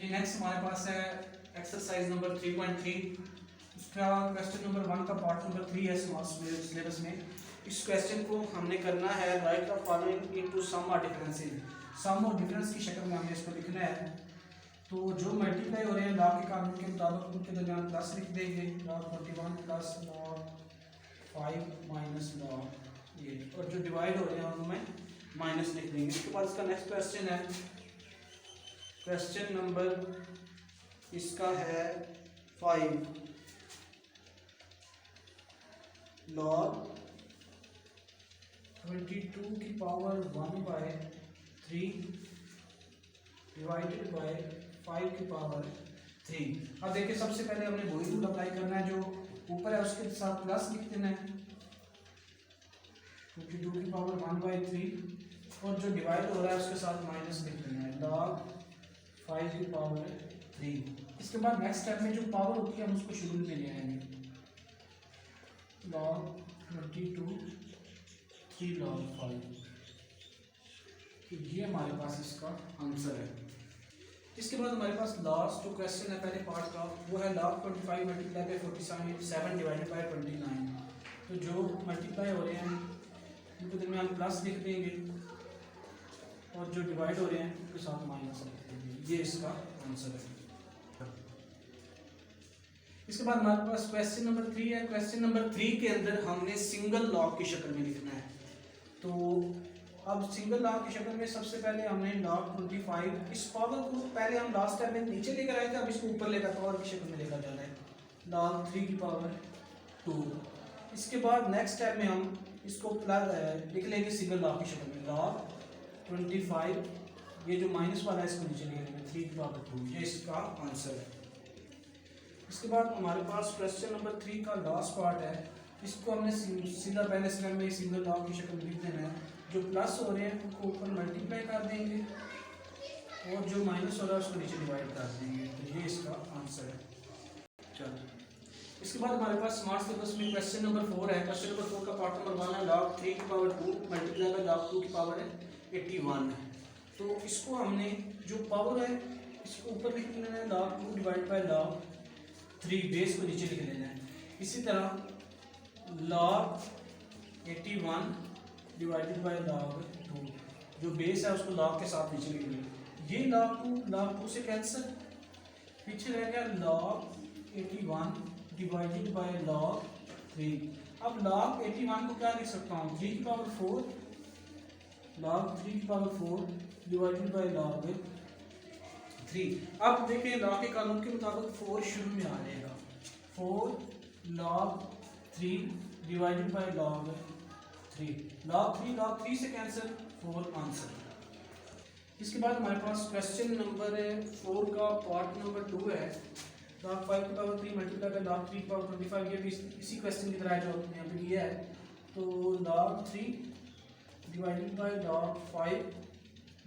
ये नेक्स्ट हमारे पास है एक्सरसाइज नंबर 3.3। इसका क्वेश्चन नंबर 1 का पार्ट नंबर 3 है सिलेबस में। इस क्वेश्चन को हमने करना है right the following into some और डिफरेंस। सम और डिफरेंस की शक्ल में हमें इसको लिखना है। तो जो मल्टीप्लाई हो रहे हैं लॉग के कानून के मुताबिक उनके दरमियान प्लस लिख देंगे, log 41 plus log 5 minus log 8, और जो डिवाइड हो रहे हैं उनमें माइनस लिख देंगे। इसके बाद इसका नेक्स्ट क्वेश्चन है, क्वेश्चन नंबर इसका है 5 लॉग 22 की पावर 1/3 डिवाइडेड बाय 5 की पावर 3। अब देखिए सबसे पहले हमने वही रूल अप्लाई करना है, जो ऊपर है उसके साथ प्लस लिख देना है 22 की पावर 1/3, और जो डिवाइड हो रहा है उसके साथ माइनस लिख देना है log 5 की पावर 3। इसके बाद नेक्स्ट स्टेप में जो पावर होती है हम उसको शुरू में ले आएंगे, log 22 3 log 5। तो ये हमारे पास इसका आंसर है। इसके बाद हमारे पास लास्ट जो क्वेश्चन है पहले पार्ट का, वो है log 25 multiply by 47 divided by 29। तो जो मल्टीप्लाई हो रहे हैं उनके दरमियान प्लस लिख देंगे, और जो डिवाइड हो रहे हैं उनके साथ माइनस लिख देंगे। ये इसका आंसर है। इसके बाद हमारे पास क्वेश्चन नंबर 3 है। क्वेश्चन नंबर 3 के अंदर हमने सिंगल लॉग की शक्ल में लिखना है। तो अब सिंगल लॉग की शक्ल में सबसे पहले हमने log 25, इस पावर को पहले हम लास्ट टाइम में नीचे लेकर आए थे, अब इसको ऊपर लेकर पावर की शक्ल में लेकर जाना है, log 3 की पावर 2। इसके बाद नेक्स्ट स्टेप में हम इसको लिख लेंगे सिंगल लॉग की शक्ल में, log 25, ये जो माइनस वाला है इसको नीचे ले लेंगे 3 की पावर 2। ये इसका आंसर है। इसके बाद हमारे पास क्वेश्चन नंबर 3 का लास्ट पार्ट है। इसको हमने सीधा पहले स्टेप में सिंगल लॉग की शक्ल में लिख देना है। जो प्लस हो रहे हैं उनको ऊपर मल्टीप्लाई कर देंगे, और जो माइनस हो रहा है उसको नीचे डिवाइड कर देंगे। तो ये इसका आंसर है। चलो इसके बाद हमारे पास स्मार्ट सिलेबस में क्वेश्चन नंबर 4 है। क्वेश्चन नंबर 4 का पार्ट नंबर 1 है, log 3 की पावर 2 मल्टीप्लाई बाई log 2 की पावर है 81 है। तो इसको हमने जो पावर है इसको ऊपर लिख लेना है, log 2 divide by log 3, base को नीचे लिख लेना है। इसी तरह log 81 डिवाइडेड बाई log 2, जो बेस है उसको log के साथ नीचे लिख लेना। ये log 2 से कैंसिल, पीछे रह गया log 81 डिवाइडेड बाय log 3। अब log 81 को क्या लिख सकता हूँ, 3 की पावर 4, log 3 की पावर 4 डिवाइडेड बाय log 3। अब देखें लॉग के कानून के मुताबिक 4 शुरू में आ जाएगा, 4 log 3 divided by log 3, log 3 से कैंसिल, 4 आंसर। इसके बाद हमारे पास क्वेश्चन नंबर 4 का पार्ट नंबर 2 है, log 5 की पावर 3 मल्टीप्लाई बाई log 3 की पावर 25। ये भी इसी क्वेश्चन की तरह है जो हमने यहाँ पे किया है। तो log 3 divided by log 5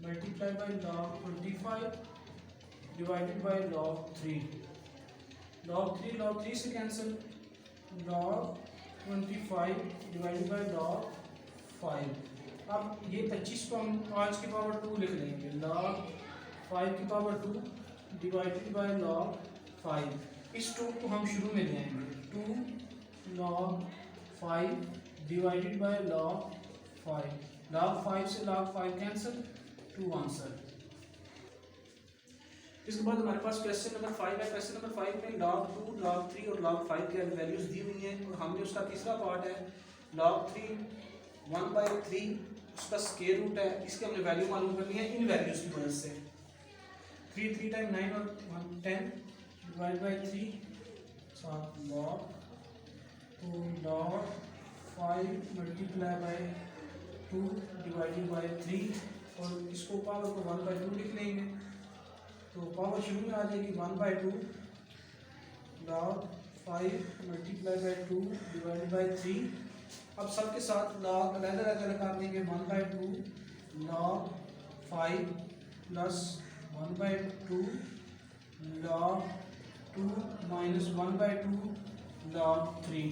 multiply by log 25 divided by log 3। log 3 से cancel, log 25 divided by log 5। अब ये 25 को हम 5 की पावर 2 लिख लेंगे, log 5 की पावर 2 डिवाइडेड बाई log 5। इस 2 को हम शुरू में ले आएंगे, 2 log 5 divided by log 5, log 5 से log 5 कैंसिल, 2 आंसर। इसके बाद हमारे पास क्वेश्चन नंबर 5 है। क्वेश्चन नंबर 5 में log 2, log 3 और log 5 के वैल्यूज दी हुई हैं, और हमने उसका तीसरा पार्ट है log 3 1/3, उसका स्क्वायर रूट है, इसके हमने वैल्यू मालूम करनी है इन वैल्यूज की मदद से। 3 टाइम 9 और 10 डिवाइड बाई 3 साथ log, तो log 5 multiply by 2 divided by 3, और इसको पावर को 1/2 लिख लेंगे। तो पावर शुरू में आ जाएगी 1/2, log 5 multiply by 2 divided by 3। अब सबके साथ log अलग कर देंगे, 1/2 log 5 plus 1/2 log 2 minus 1/2 log 3।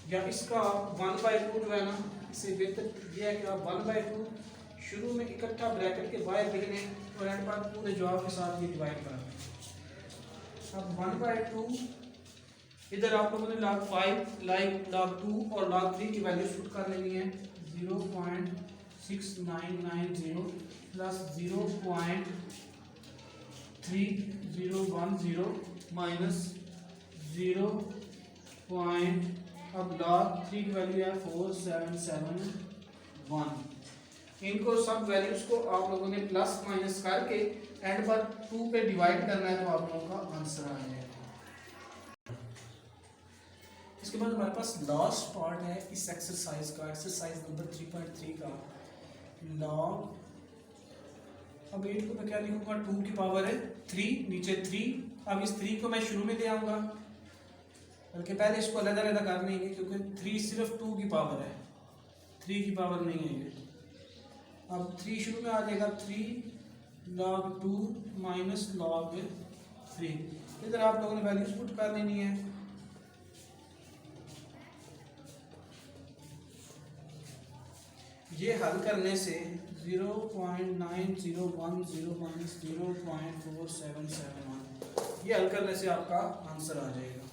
या इसका 1/2 जो है ना, इससे बेहतर यह है कि आप 1/2 शुरू में इकट्ठा ब्रैकेट के बाहर लिख लें और एंड पर पूरे जवाब के साथ ये डिवाइड कर दें। अब 1/2 इधर आप लोगों ने log 5 log 2 और log 3 की वैल्यूज पुट कर लेनी है 0.6990 प्लस 0.3010 माइनस 0. अब log 3 की वैल्यू है 4771. इनको सब वैल्यूज को आप लोगों ने प्लस माइनस करके एंड पर 2 पे डिवाइड करना है तो आप लोगों का आंसर आ जाएगा. इसके बाद हमारे पास लास्ट पार्ट है इस एक्सरसाइज का, एक्सरसाइज नंबर 3.3 का लॉग. अब 8 को मैं क्या लिखूंगा 2 की पावर है 3 नीचे 3. अब इस 3 को मैं शुरू में ले आऊंगा, बल्कि पहले इसको अलग अलग कर लेंगे क्योंकि 3 सिर्फ 2 की पावर है, 3 की पावर नहीं है ये. अब 3 शुरू में आ जाएगा 3 log 2 माइनस log 3. इधर आप लोगों ने वैल्यूज पुट कर लेनी है. ये हल करने से 0.9010 माइनस 0.4771 ये हल करने से आपका आंसर आ जाएगा.